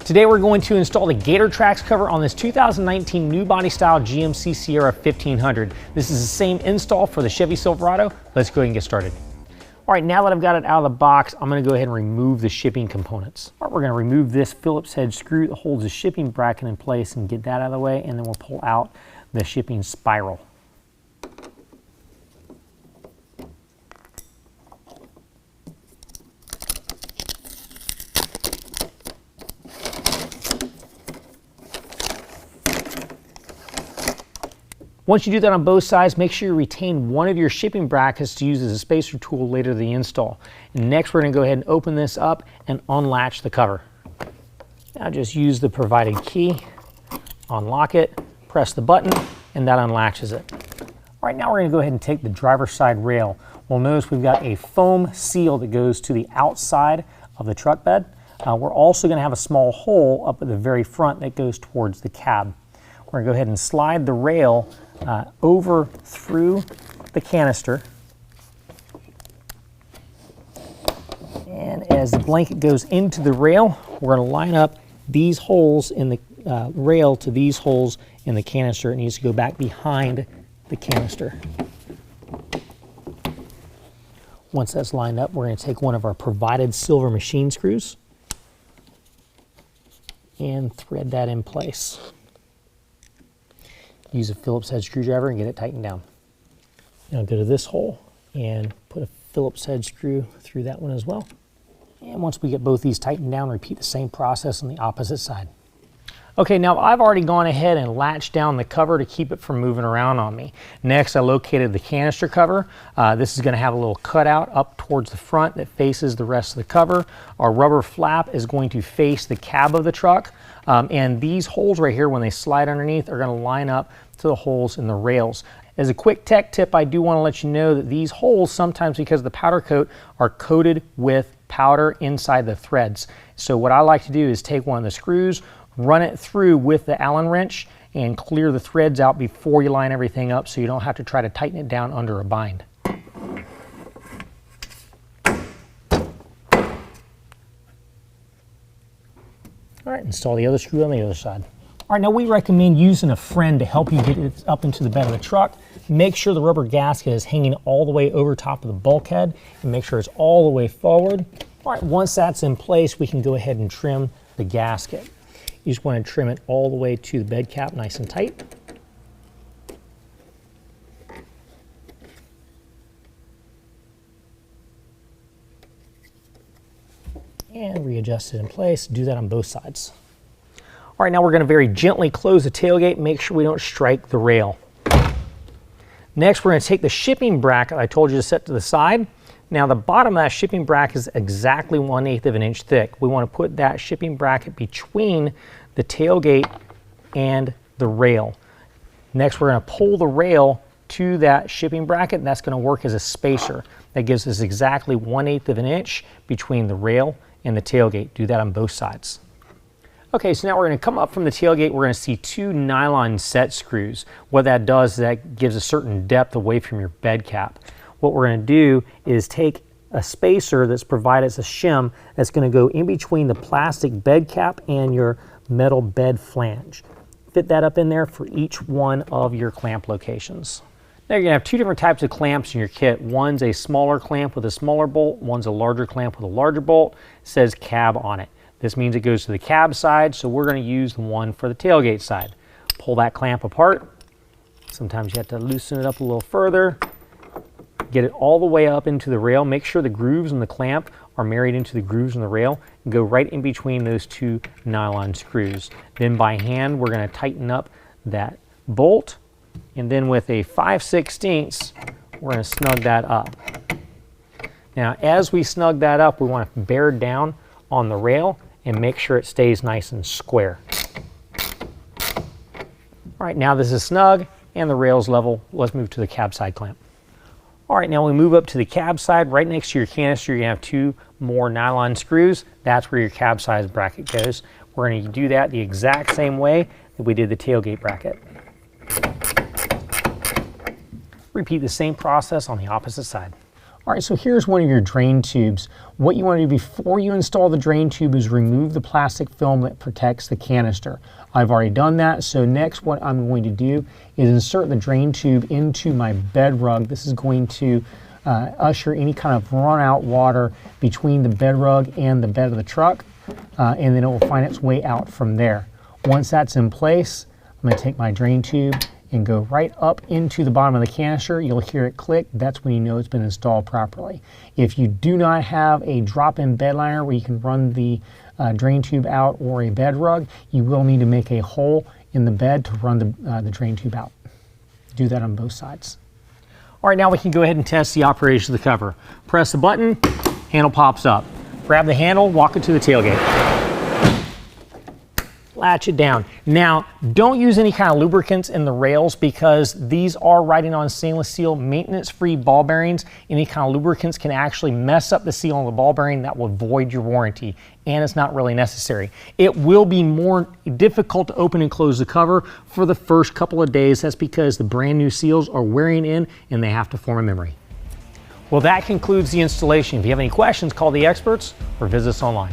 Today we're going to install the GatorTrax cover on this 2019 new body style GMC Sierra 1500. This is the same install for the Chevy Silverado. Let's go ahead and get started. All right, now that I've got it out of the box, I'm gonna go ahead and remove the shipping components. All right, we're gonna remove this Phillips head screw that holds the shipping bracket in place and get that out of the way, and then we'll pull out the shipping spiral. Once you do that on both sides, make sure you retain one of your shipping brackets to use as a spacer tool later in the install. And next, we're going to go ahead and open this up and unlatch the cover. Now just use the provided key, unlock it, press the button, and that unlatches it. All right, now we're going to go ahead and take the driver's side rail. Well, notice we've got a foam seal that goes to the outside of the truck bed. We're also going to have a small hole up at the very front that goes towards the cab. We're going to go ahead and slide the rail over through the canister, and as the blanket goes into the rail, we're going to line up these holes in the rail to these holes in the canister. It needs to go back behind the canister. Once that's lined up, we're going to take one of our provided silver machine screws and thread that in place. Use a Phillips head screwdriver and get it tightened down. Now go to this hole and put a Phillips head screw through that one as well. And once we get both these tightened down, repeat the same process on the opposite side. Okay, now I've already gone ahead and latched down the cover to keep it from moving around on me. Next, I located the canister cover. This is going to have a little cutout up towards the front that faces the rest of the cover. Our rubber flap is going to face the cab of the truck. And these holes right here, when they slide underneath, are going to line up to the holes in the rails. As a quick tech tip, I do want to let you know that these holes, sometimes because of the powder coat, are coated with powder inside the threads. So what I like to do is take one of the screws, run it through with the Allen wrench, and clear the threads out before you line everything up so you don't have to try to tighten it down under a bind. All right, install the other screw on the other side. All right, now we recommend using a friend to help you get it up into the bed of the truck. Make sure the rubber gasket is hanging all the way over top of the bulkhead, and make sure it's all the way forward. All right, once that's in place, we can go ahead and trim the gasket. You just want to trim it all the way to the bed cap, nice and tight. And readjust it in place. Do that on both sides. All right, now we're going to very gently close the tailgate. Make sure we don't strike the rail. Next, we're going to take the shipping bracket I told you to set to the side. Now, the bottom of that shipping bracket is exactly 1/8 of an inch thick. We want to put that shipping bracket between the tailgate and the rail. Next, we're going to pull the rail to that shipping bracket, and that's going to work as a spacer. That gives us exactly 1/8 of an inch between the rail and the tailgate. Do that on both sides. Okay, so now we're going to come up from the tailgate. We're going to see two nylon set screws. What that does is that gives a certain depth away from your bed cap. What we're going to do is take a spacer that's provided as a shim that's going to go in between the plastic bed cap and your metal bed flange. Fit that up in there for each one of your clamp locations. Now you're going to have two different types of clamps in your kit. One's a smaller clamp with a smaller bolt. One's a larger clamp with a larger bolt. It says cab on it. This means it goes to the cab side, so we're going to use the one for the tailgate side. Pull that clamp apart. Sometimes you have to loosen it up a little further. Get it all the way up into the rail. Make sure the grooves in the clamp are married into the grooves in the rail, and go right in between those two nylon screws. Then by hand, we're going to tighten up that bolt, and then with a 5/16, we're going to snug that up. Now, as we snug that up, we want to bear down on the rail and make sure it stays nice and square. All right, now this is snug and the rail's level. Let's move to the cab side clamp. All right, now we move up to the cab side. Right next to your canister, you're going to have two more nylon screws. That's where your cab side bracket goes. We're going to do that the exact same way that we did the tailgate bracket. Repeat the same process on the opposite side. All right, so here's one of your drain tubes. What you want to do before you install the drain tube is remove the plastic film that protects the canister. I've already done that, so next what I'm going to do is insert the drain tube into my bed rug. This is going to usher any kind of run out water between the bed rug and the bed of the truck, and then it will find its way out from there. Once that's in place, I'm going to take my drain tube and go right up into the bottom of the canister. You'll hear it click. That's when you know it's been installed properly. If you do not have a drop-in bed liner where you can run the drain tube out, or a bed rug, you will need to make a hole in the bed to run the drain tube out. Do that on both sides. All right, now we can go ahead and test the operation of the cover. Press the button, handle pops up. Grab the handle, walk it to the tailgate. Latch it down. Now, don't use any kind of lubricants in the rails because these are riding on stainless steel maintenance-free ball bearings. Any kind of lubricants can actually mess up the seal on the ball bearing. That will void your warranty, and it's not really necessary. It will be more difficult to open and close the cover for the first couple of days. That's because the brand new seals are wearing in and they have to form a memory. Well, that concludes the installation. If you have any questions, call the experts or visit us online.